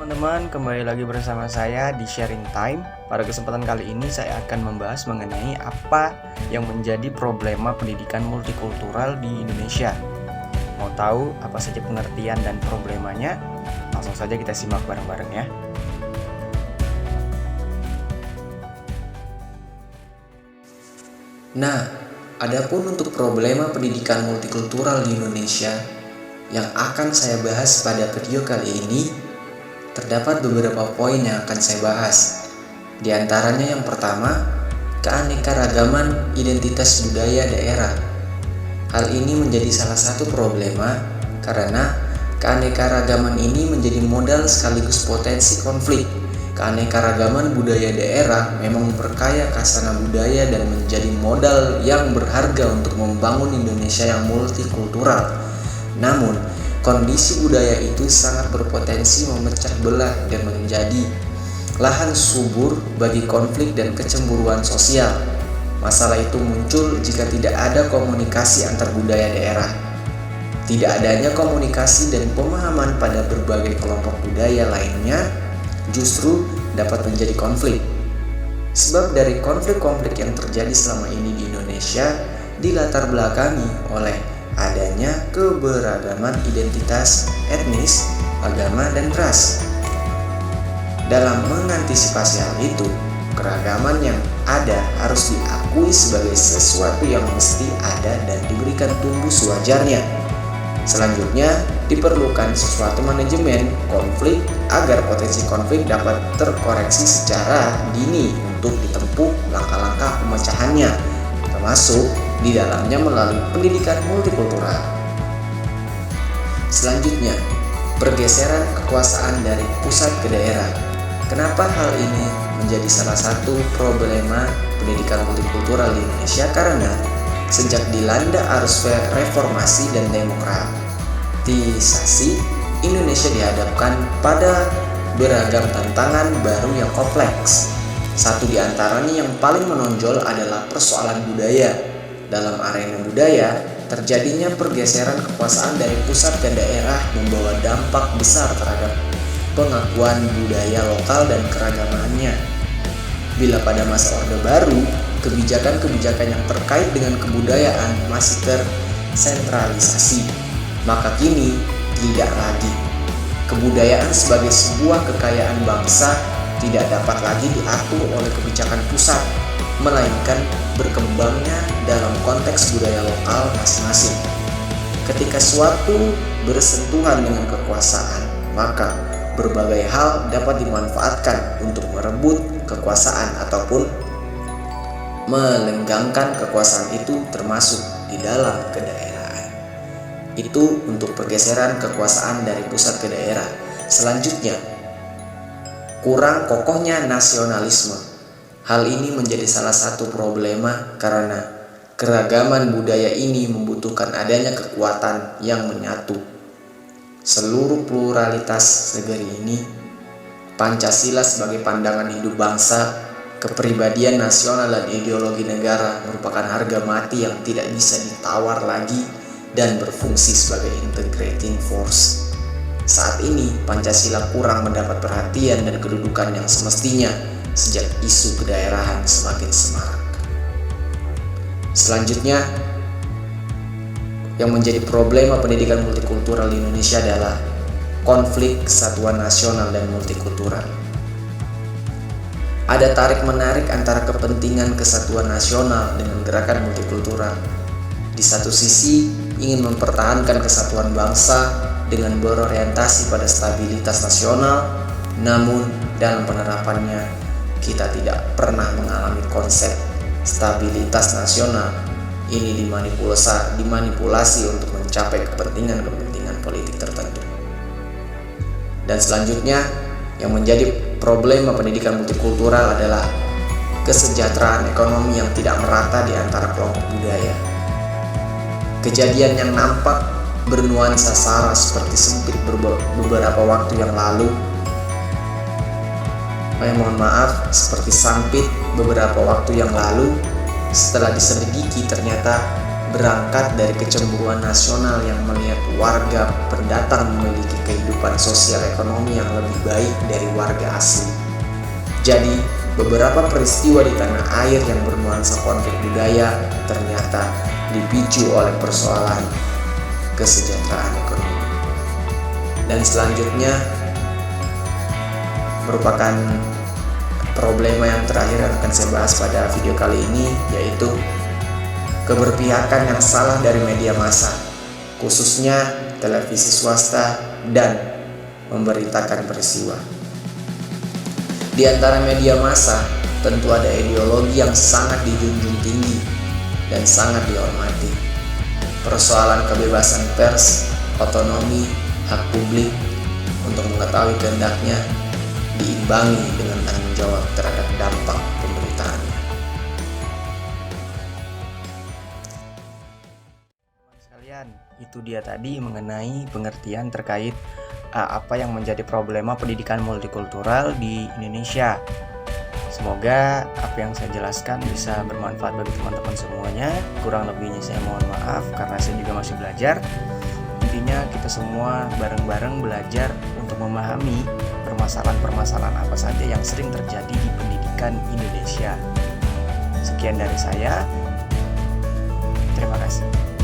Teman-teman, kembali lagi bersama saya di Sharing Time. Pada kesempatan kali ini saya akan membahas mengenai apa yang menjadi problema pendidikan multikultural di Indonesia. Mau tahu apa saja pengertian dan problemanya? Langsung saja kita simak bareng-bareng ya. Nah, adapun untuk problema pendidikan multikultural di Indonesia yang akan saya bahas pada video kali ini, terdapat beberapa poin yang akan saya bahas. Di antaranya yang pertama, keanekaragaman identitas budaya daerah. Hal ini menjadi salah satu problema karena keanekaragaman ini menjadi modal sekaligus potensi konflik. Keanekaragaman budaya daerah memang memperkaya khasana budaya dan menjadi modal yang berharga untuk membangun Indonesia yang multikultural. Namun, kondisi budaya itu sangat berpotensi memecah belah dan menjadi lahan subur bagi konflik dan kecemburuan sosial. Masalah itu muncul jika tidak ada komunikasi antar budaya daerah. Tidak adanya komunikasi dan pemahaman pada berbagai kelompok budaya lainnya justru dapat menjadi konflik. Sebab dari konflik-konflik yang terjadi selama ini di Indonesia dilatar belakangi oleh adanya keberagaman identitas etnis, agama, dan ras. Dalam mengantisipasi hal itu, keragaman yang ada harus diakui sebagai sesuatu yang mesti ada dan diberikan tumbuh sewajarnya. Selanjutnya, diperlukan suatu manajemen konflik agar potensi konflik dapat terkoreksi secara dini untuk ditempuh langkah-langkah pemecahannya, termasuk di dalamnya melalui pendidikan multikultural. Selanjutnya, pergeseran kekuasaan dari pusat ke daerah. Kenapa hal ini menjadi salah satu problema pendidikan multikultural di Indonesia? Karena sejak dilanda arus reformasi dan demokratisasi, Indonesia dihadapkan pada beragam tantangan baru yang kompleks. Satu di antaranya yang paling menonjol adalah persoalan budaya. Dalam arena budaya, terjadinya pergeseran kekuasaan dari pusat ke daerah membawa dampak besar terhadap pengakuan budaya lokal dan keragamannya. Bila pada masa Orde Baru, kebijakan-kebijakan yang terkait dengan kebudayaan masih tersentralisasi, maka kini tidak lagi. Kebudayaan sebagai sebuah kekayaan bangsa tidak dapat lagi diatur oleh kebijakan pusat, melainkan berkembangnya dalam konteks budaya lokal masing-masing. Ketika suatu bersentuhan dengan kekuasaan, maka berbagai hal dapat dimanfaatkan untuk merebut kekuasaan ataupun melenggangkan kekuasaan itu, termasuk di dalam kedaerahan. Itu untuk pergeseran kekuasaan dari pusat ke daerah. Selanjutnya, kurang kokohnya nasionalisme. Hal ini menjadi salah satu problema karena keragaman budaya ini membutuhkan adanya kekuatan yang menyatu seluruh pluralitas negeri ini. Pancasila sebagai pandangan hidup bangsa, kepribadian nasional dan ideologi negara merupakan harga mati yang tidak bisa ditawar lagi dan berfungsi sebagai integrating force. Saat ini Pancasila kurang mendapat perhatian dan kedudukan yang semestinya sejak isu kedaerahan semakin semarak. Selanjutnya, yang menjadi problema pendidikan multikultural di Indonesia adalah konflik kesatuan nasional dan multikultural. Ada tarik-menarik antara kepentingan kesatuan nasional dengan gerakan multikultural. Di satu sisi, ingin mempertahankan kesatuan bangsa dengan berorientasi pada stabilitas nasional, namun dalam penerapannya kita tidak pernah mengalami konsep stabilitas nasional. Ini dimanipulasi untuk mencapai kepentingan politik tertentu. Dan selanjutnya, yang menjadi problema pendidikan multikultural adalah kesejahteraan ekonomi yang tidak merata di antara kelompok budaya. Kejadian yang nampak bernuansa sara seperti sempit beberapa waktu yang lalu, seperti sempit beberapa waktu yang lalu, setelah diselidiki ternyata berangkat dari kecemburuan nasional yang melihat warga pendatang memiliki kehidupan sosial ekonomi yang lebih baik dari warga asli. Jadi, beberapa peristiwa di tanah air yang bernuansa konflik budaya ternyata dipicu oleh persoalan kesejahteraan ekonomi. Dan selanjutnya merupakan problema yang terakhir yang akan saya bahas pada video kali ini, yaitu keberpihakan yang salah dari media massa, khususnya televisi swasta dan memberitakan peristiwa. Di antara media massa, tentu ada ideologi yang sangat dijunjung tinggi dan sangat dihormati. Persoalan kebebasan pers, otonomi, hak publik untuk mengetahui kehendaknya diimbangi dengan tanggung jawab terhadap dampak pemberitaannya. Sekalian, itu dia tadi mengenai pengertian terkait apa yang menjadi problema pendidikan multikultural di Indonesia. Semoga apa yang saya jelaskan bisa bermanfaat bagi teman-teman semuanya. Kurang lebihnya saya mohon maaf karena saya juga masih belajar. Intinya kita semua bareng-bareng belajar untuk memahami permasalahan-permasalahan apa saja yang sering terjadi di pendidikan Indonesia. Sekian dari saya. Terima kasih.